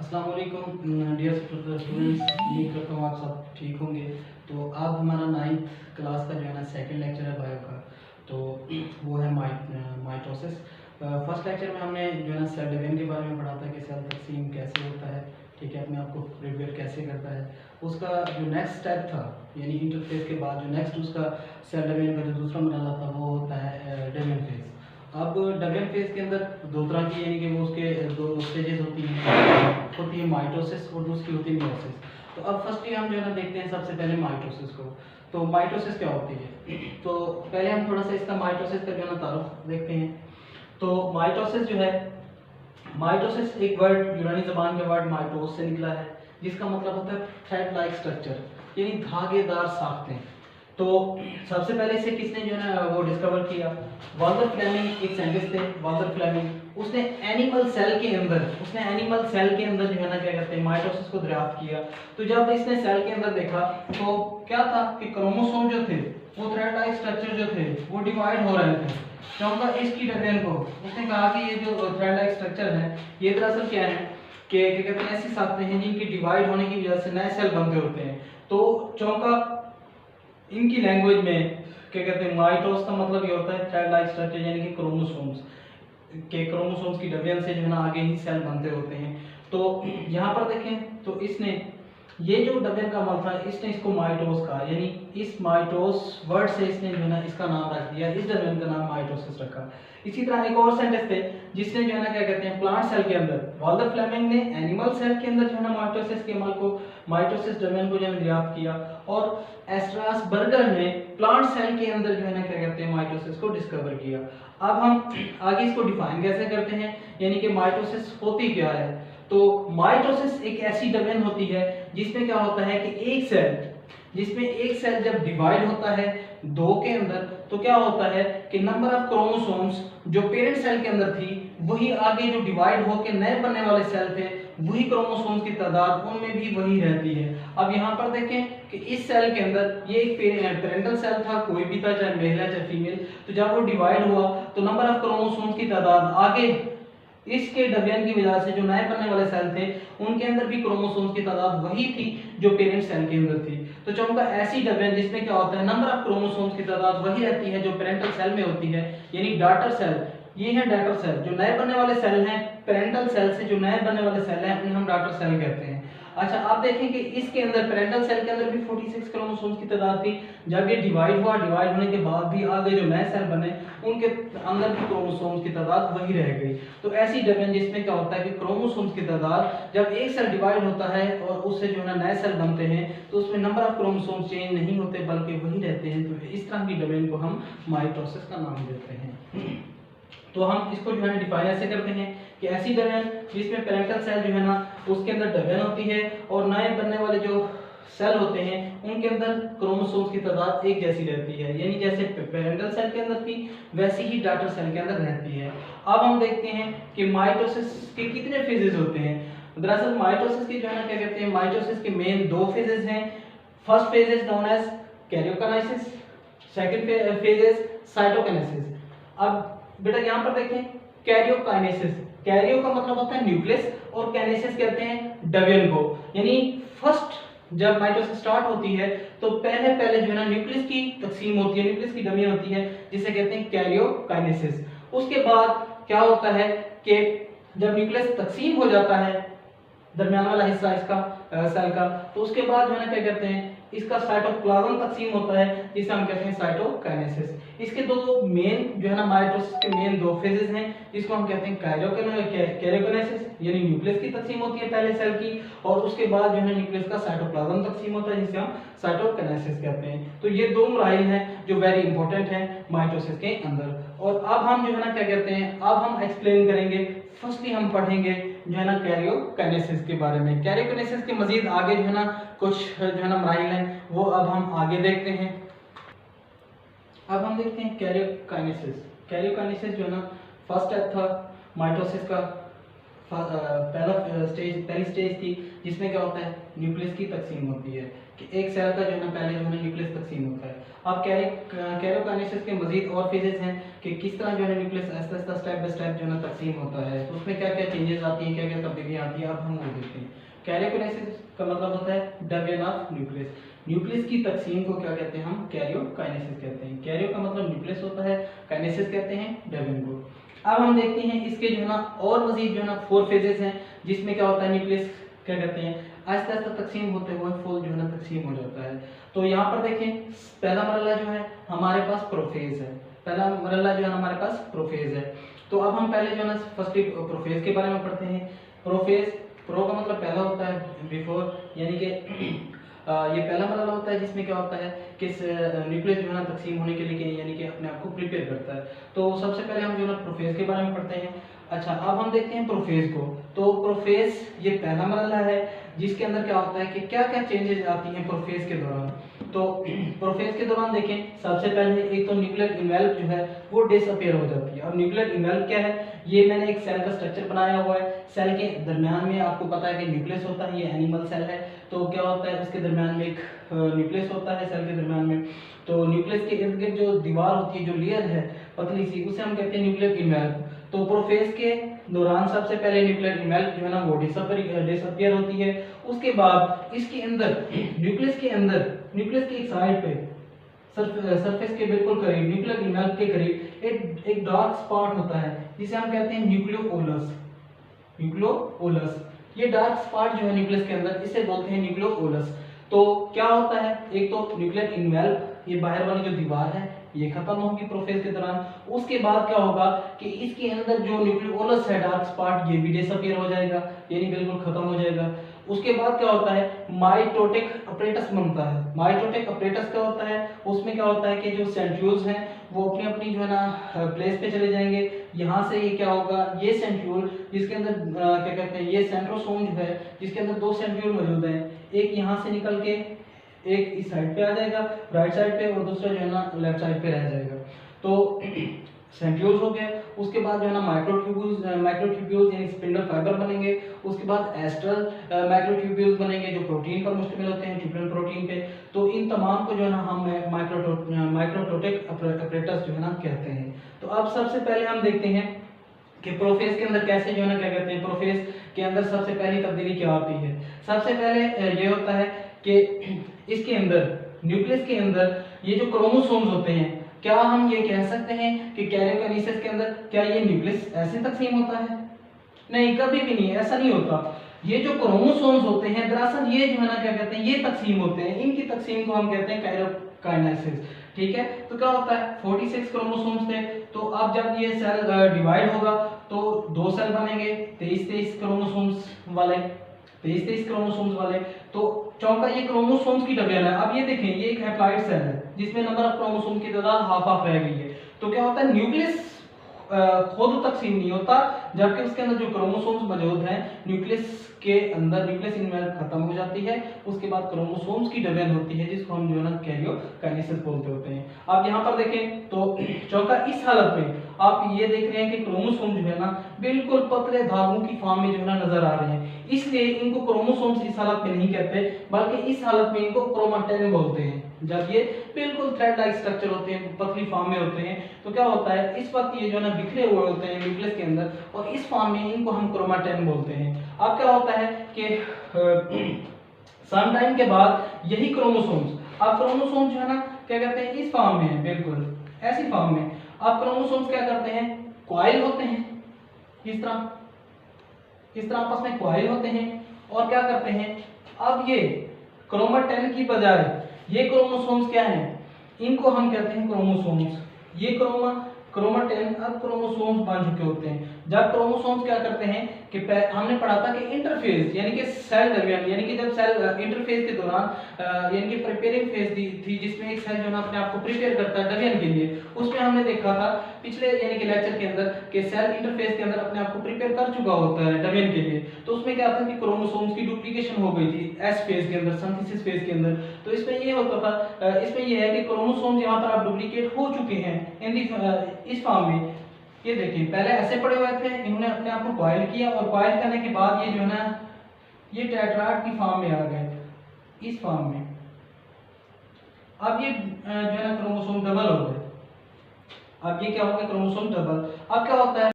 अस्सलाम वालेकुम dear students, उम्मीद करता हूँ आप सब ठीक होंगे। तो अब हमारा 9th क्लास का जो है ना सेकंड लेक्चर है बायो का। तो वो है माइटोसिस। फर्स्ट लेक्चर में हमने जो है ना सेल डिवीजन के बारे में पढ़ा था कि सेल तकसीम कैसे होता है, ठीक है, अपने आप को प्रिपेयर कैसे करता है। उसका जो नेक्स्ट स्टेप था यानी इंटरफेज के बाद जो नेक्स्ट उसका सेल डिवीजन का जो दूसरा मरहला था वो होता है डिवीजन फेज। अब डिवीजन फेज के अंदर दो तरह की यानी कि वो उसके दो स्टेजेस होती है माइटोसिस और दूसरी होती है मियोसिस। तो अब फर्स्टली हम जो है ना देखते हैं सबसे पहले माइटोसिस को। तो माइटोसिस क्या होती है, तो पहले हम थोड़ा सा इसका माइटोसिस का जो है ना तारुफ देखते हैं। तो माइटोसिस जो है, माइटोसिस एक वर्ड यूनानी ज़बान के वर्ड माइटोस से निकला है, जिसका मतलब होता है थ्रेड लाइक स्ट्रक्चर यानी धागेदार साख्तें। तो सबसे पहले इसे किसने जो है ना वो डिस्कवर किया, वाल्टर फ्लेमिंग एक साइंटिस्ट थे, वाल्टर फ्लेमिंग। उसने एनिमल सेल के अंदर जो है ना क्या कहते हैं माइटोसिस को दरियाफ्त किया। तो जब इसने सेल के अंदर देखा तो क्या था कि क्रोमोसोम जो थे वो थ्रेड लाइक स्ट्रक्चर जो थे वो डिवाइड हो रहे थे। चौंका इसकी डिवीजन को उसने कहा कि ये जो थ्रेड लाइक स्ट्रक्चर है ये दरअसल क्या है कि क्या कहते हैं ऐसी साख्तें हैं जिनकी डिवाइड होने की वजह से नए सेल बनते होते हैं। तो चौंका इनकी लैंग्वेज में क्या कहते हैं माइटोस का मतलब ये होता है थ्रेड लाइक स्ट्रक्चर यानी कि क्रोमोसोम्स की डिवीजन से जो है ना आगे ही सेल बनते होते हैं। तो यहाँ पर देखें तो इसने ये जो डिवीजन का अमल था इसने इसको माइटोस कहा, यानी इस माइटोस वर्ड से इसने जो है ना इसका नाम रख दिया, इस डिवीजन का नाम माइटोसिस रखा। इसी तरह एक और साइंटिस्ट थे जिसने जो है ना क्या कहते हैं प्लांट सेल के अंदर, वाल्टर फ्लेमिंग ने एनिमल सेल के अंदर जो है ना माइटोसिस के अमल को, माइटोसिस डिवीजन को जो है दरियाफ्त किया, और एस्ट्रासबर्गर ने प्लांट सेल के अंदर जो है ना क्या कहते हैं माइटोसिस को डिस्कवर किया। अब हम आगे इसको डिफाइन कैसे करते हैं, यानी कि माइटोसिस होती क्या है। तो माइटोसिस एक ऐसी डिवीजन होती है जिसमें क्या होता है कि एक सेल जब डिवाइड होता है दो के अंदर तो क्या होता है कि नंबर ऑफ क्रोमोसोम्स जो पेरेंट सेल के अंदर थी वही आगे जो डिवाइड होकर नए बनने वाले सेल थे वही क्रोमोसोम्स की तादाद उनमें भी वही रहती है। अब यहाँ पर देखें कि इस सेल के अंदर ये एक पेरेंटल सेल था, कोई भी था, चाहे मेल है चाहे फीमेल। तो जब वो डिवाइड हुआ तो नंबर ऑफ क्रोमोसोम्स की तादाद आगे इसके डिवीजन की वजह से जो नए बनने वाले सेल थे उनके अंदर भी क्रोमोसोम्स की तादाद वही थी जो पेरेंट सेल के अंदर थी। तो चौंका ऐसी डिवीजन जिसमें क्या होता है नंबर ऑफ क्रोमोसोम्स की तादाद वही रहती है जो पेरेंटल सेल में होती है, यानी डॉटर सेल। ये है डॉटर सेल, जो नए बनने वाले सेल हैं पेरेंटल सेल से जो नए बनने वाले सेल हैं उन्हें हम डॉटर सेल कहते हैं। अच्छा, आप देखें कि इसके अंदर पेरेंटल सेल के अंदर भी 46 क्रोमोसोम्स की तादाद थी। जब ये डिवाइड हुआ, डिवाइड होने के बाद भी आगे जो नए सेल बने उनके अंदर भी क्रोमोसोम्स की तादाद वही रह गई। तो ऐसी डिवीजन जिसमें क्या होता है कि क्रोमोसोम्स की तादाद जब एक सेल डिवाइड होता है और उससे जो है ना नए सेल बनते हैं तो उसमें नंबर ऑफ क्रोमोसोम्स चेंज नहीं होते बल्कि वही रहते हैं। तो इस तरह की डिवीजन को हम माइटोसिस का नाम देते हैं। तो हम इसको जो है डिफाइन ऐसे करते हैं कि ऐसी डिवीजन जिसमें पेरेंटल सेल जो है ना उसके अंदर डिवीजन होती है और नए बनने वाले जो सेल होते हैं उनके अंदर क्रोमोसोम्स की तादाद एक जैसी रहती है, यानी जैसे पेरेंटल सेल के अंदर थी वैसी ही डॉटर सेल के अंदर रहती है। अब हम देखते हैं कि माइटोसिस के कितने फेजेस होते हैं। दरअसल माइटोसिस की जो है ना क्या कहते हैं माइटोसिस के मेन दो फेजेस हैं। First phase is known as karyokinesis, second phase is cytokinesis. अब बेटा यहाँ पर देखें कैरियोकाइनेसिस, कैरियो का मतलब होता है न्यूक्लियस और काइनेसिस कहते हैं डिवीजन को, यानी फर्स्ट जब माइटोसिस स्टार्ट होती है तो पहले जो है ना न्यूक्लियस की तकसीम होती है, न्यूक्लियस की डिवीजन होती है जिसे कहते हैं कैरियोकाइनेसिस। उसके बाद क्या होता है कि जब न्यूक्लियस तकसीम हो जाता है दरमियान वाला हिस्सा इसका सेल का, तो उसके बाद जो है ना क्या कहते हैं इसका साइटोप्लाज्म तकसीम होता है जिसे हम कहते हैं साइटोकाइनेसिस। इसके दो मेन जो है ना माइटोसिस के मेन दो फेजेस हैं जिसको हम कहते हैं कैरियोकाइनेसिस, यानी न्यूक्लियस की तकसीम होती है पहले सेल की, और उसके बाद जो है ना न्यूक्लियस का साइटोप्लाज्म तकसीम होता है जिसे हम साइटोकाइनेसिस कहते हैं। तो ये दो मराहिल हैं जो वेरी इंपॉर्टेंट हैं माइटोसिस के अंदर। और अब हम जो है ना क्या कहते हैं अब हम एक्सप्लेन करेंगे, फर्स्टली हम पढ़ेंगे जो है ना कैरियोकाइनेसिस के बारे में। कैरियोकाइनेसिस के मजीद आगे जो है ना कुछ जो है ना मराहिल हैं वो अब हम आगे देखते हैं। अब हम देखते हैं कैरियोकाइनेसिस। कैरियोकाइनेसिस जो है ना फर्स्ट स्टेप था माइटोसिस का। पहली स्टेज थी जिसमें क्या होता है, न्यूक्लियस की तकसीम होती है कि एक सेल का जो है ना पहले जो है न्यूक्लियस तकसीम होता है। अब कैरियोकाइनेसिस के मजीद और फेजेस हैं कि किस तरह जो है nucleus Aahista Aahista step by step जो है ना तकसीम होता है, तो उसमें क्या क्या चेंजेस आती हैं, क्या क्या तब्दीलियाँ आती हैं, अब हम वो देखते हैं। कैरियोकाइनेसिस का मतलब होता है डिवीजन ऑफ न्यूक्लियस। न्यूक्लियस की तकसीम को क्या कहते हैं, हम कैरियोकाइनेसिस कहते हैं। कैरियो का मतलब न्यूक्लियस होता है, काइनेसिस कहते हैं डिवीजन को। अब हम देखते हैं इसके जो है ना और मजीद जो है ना 4 फेजेस हैं जिसमें क्या होता है, न्यूक्लियस क्या कहते हैं आहिस्ता आहिस्ता तकसीम होते हुए फुल जो है ना तकसीम हो जाता है। तो यहाँ पर देखें, पहला मरहला जो है हमारे पास प्रोफेज है, पहला मरहला जो है हमारे पास प्रोफेज है। तो अब हम पहले जो है ना फर्स्ट प्रोफेज के बारे में पढ़ते हैं। प्रोफेज, प्रो का मतलब पहला होता है, बिफोर यानी कि ये पहला मरहला होता है जिसमें क्या होता है कि न्यूक्लियस जो है ना तकसीम होने के लिए यानी कि अपने आप को प्रिपेयर करता है। तो सबसे पहले हम जो है ना प्रोफेज के बारे में पढ़ते हैं। अच्छा, अब हम देखते हैं प्रोफेज को। तो प्रोफेज ये पहला मरहला है जिसके अंदर क्या होता है कि क्या क्या चेंजेस आती हैं प्रोफेज के दौरान। तो प्रोफेज के दौरान देखें, सबसे पहले एक तो न्यूक्लियर इन्वेल्प जो है वो डिसअपीयर हो जाती है। अब न्यूक्लियर इन्वेल्प क्या है, ये मैंने एक सेल का स्ट्रक्चर बनाया हुआ है। सेल के दरमियान में आपको पता है कि न्यूक्लियस होता है, ये एनिमल सेल है। तो क्या होता है, उसके दरमियान में एक न्यूक्लियस होता है सेल के दरमियान में। तो न्यूक्लियस के इर्द गिर्द जो दीवार होती है, जो लेयर है पतली सी, उसे हम कहते हैं न्यूक्लियर इन्वेल्प। तो प्रोफेज के दौरान सबसे पहले न्यूक्लियर इन्वेल्प जो है ना वो डिसअपीयर होती है। उसके बाद इसके अंदर न्यूक्लियस के अंदर, न्यूक्लियस की एक साइड पे सरफेस के बिल्कुल करीब, न्यूक्लियर इन्वेल्प के करीब एक डार्क स्पॉट होता है जिसे हम कहते हैं न्यूक्लियोलस। न्यूक्लियोलस, ये डार्क स्पॉट जो है न्यूक्लियस के अंदर, इसे बोलते हैं न्यूक्लियोलस। तो क्या होता है, एक तो न्यूक्लियर इन्वेल्प, ये बाहर वाली जो दीवार है ये खत्म होगी प्रोफेज के दौरान। उसके बाद क्या होगा कि इसके अंदर जो न्यूक्लियोलस है डार्क स्पॉट, ये भी डिसअपीयर हो जाएगा, यानी बिल्कुल खत्म हो जाएगा। उसके बाद क्या होता है, माइटोटिक अपरेटस बनता है। माइटोटिक अपरेटस क्या होता है, उसमें क्या होता है कि जो सेंट्रियोल्स हैं वो अपनी अपनी जो है ना प्लेस पे चले जाएंगे। यहाँ से ये क्या होगा, ये सेंट्रियोल जिसके अंदर क्या कहते हैं, ये सेंट्रोसोम जो है जिसके अंदर 2 सेंट्रियोल मौजूद हैं, एक यहाँ से निकल के एक इस साइड पे आ जाएगा राइट साइड पे, और दूसरा जो है ना लेफ्ट साइड पे रह जाएगा। तो सेंट्रियोल्स हो गए। उसके बाद जो है ना माइक्रोट्यूब्यूल्स यानी स्पिंडल फाइबर बनेंगे। उसके बाद एस्ट्रल माइक्रोट्यूब्यूल्स बनेंगे जो प्रोटीन पर मुश्तमिल होते हैं, ट्यूबुलर प्रोटीन पे। तो इन तमाम को जो है ना हम माइक्रोटोटिक अपरेटस जो है ना कहते हैं। तो अब सबसे पहले हम देखते हैं कि प्रोफेज के अंदर कैसे जो है ना क्या कहते हैं, प्रोफेज के अंदर सबसे पहली तब्दीली क्या आती है। सबसे पहले ये होता है कि इसके अंदर, न्यूक्लियस के अंदर ये जो क्रोमोसोम्स होते हैं, क्या हम ये कह सकते हैं कि कैरियोकाइनेसिस के अंदर क्या ये न्यूक्लियस ऐसे तकसीम होता है? नहीं, कभी भी नहीं, ऐसा नहीं होता। ये जो क्रोमोसोम्स होते हैं दरअसल ये जो है ना क्या कहते हैं, ये तकसीम होते हैं, इनकी तकसीम को हम कहते हैं कैरियोकाइनेसिस। ठीक है, तो क्या होता है, 46 क्रोमोसोम्स थे। तो अब जब ये सेल डिवाइड होगा तो 2 सेल बनेंगे 23 क्रोमोसोम्स वाले, 23 क्रोमोसोम्स वाले। तो चौका ये क्रोमोसोम्स की डिवीजन है। अब ये देखें, ये एक हैप्लॉइड सेल है जिसमें नंबर ऑफ क्रोमोसोम की तादाद हाफ हाफ रह गई है। तो क्या होता है, न्यूक्लियस खुद तकसीम नहीं होता, जबकि उसके अंदर जो क्रोमोसोम्स मौजूद हैं न्यूक्लियस के अंदर, न्यूक्लियस इन्वेल्प खत्म हो जाती है। उसके बाद क्रोमोसोम्स की डिवीजन होती है जिसको हम जो है ना कैरियोकाइनेसिस बोलते होते हैं। आप यहाँ पर देखें तो चौका इस हालत में आप ये देख रहे हैं कि क्रोमोसोम जो है ना बिल्कुल पतले धागों की फॉर्म में जो है ना नजर आ रहे हैं, इसलिए इनको क्रोमोसोम्स इस हालत में नहीं कहते, बल्कि इस हालत में इनको क्रोमैटिन बोलते हैं। जब ये बिल्कुल थ्रेड लाइक स्ट्रक्चर होते हैं, पतली फॉर्म में होते हैं, तो क्या होता है, इस वक्त ये जो है ना बिखरे हुए होते हैं न्यूक्लियस के अंदर, और इस फॉर्म में इनको हम क्रोमैटिन बोलते हैं। अब क्या होता है कि सम टाइम के बाद यही क्रोमोसोम्स, अब क्रोमोसोम्स जो है ना क्या कहते हैं, इस फॉर्म में है, बिल्कुल ऐसी फॉर्म में। अब क्रोमोसोम्स क्या करते हैं, कॉइल होते हैं, इस तरह आपस में कॉइल होते हैं, और क्या करते हैं, अब ये क्रोमैटिन की बजाय ये क्रोमोसोम्स क्या हैं, इनको हम कहते हैं क्रोमोसोम्स। ये क्रोमैटिन अब क्रोमोसोम्स बन चुके होते हैं। जब क्रोमोसोम्स क्या करते हैं कि हमने पढ़ा था कि इंटरफेज यानी कि सेल डेवलपमेंट, यानी कि जब सेल इंटरफेज के दौरान यानी कि प्रिपेयरिंग फेज थी जिसमें एक सेल जो है अपने आप को प्रिपेयर करता है डिवीजन के लिए, उसमें हमने देखा था पिछले यानी कि लेक्चर के अंदर कि सेल इंटरफेज के अंदर अपने आप को प्रिपेयर कर चुका होता है डिवीजन के लिए। तो उसमें क्या था कि क्रोमोसोम्स की डुप्लीकेशन हो गई थी एस फेज के अंदर, सिंथेसिस फेज के अंदर। तो इसमें ये होता था, इसमें ये है कि क्रोमोसोम्स यहाँ पर आप डुप्लीकेट हो चुके हैं इन इस फॉर्म में, ये देखिए पहले ऐसे पड़े हुए थे, इन्होंने अपने आप को कॉइल किया और कॉइल करने के बाद ये जो है ना ये टेट्राड की फॉर्म में आ गए, इस फॉर्म में। अब ये जो है ना क्रोमोसोम डबल हो गए। अब ये क्या हो गया, क्रोमोसोम डबल। अब क्या होता है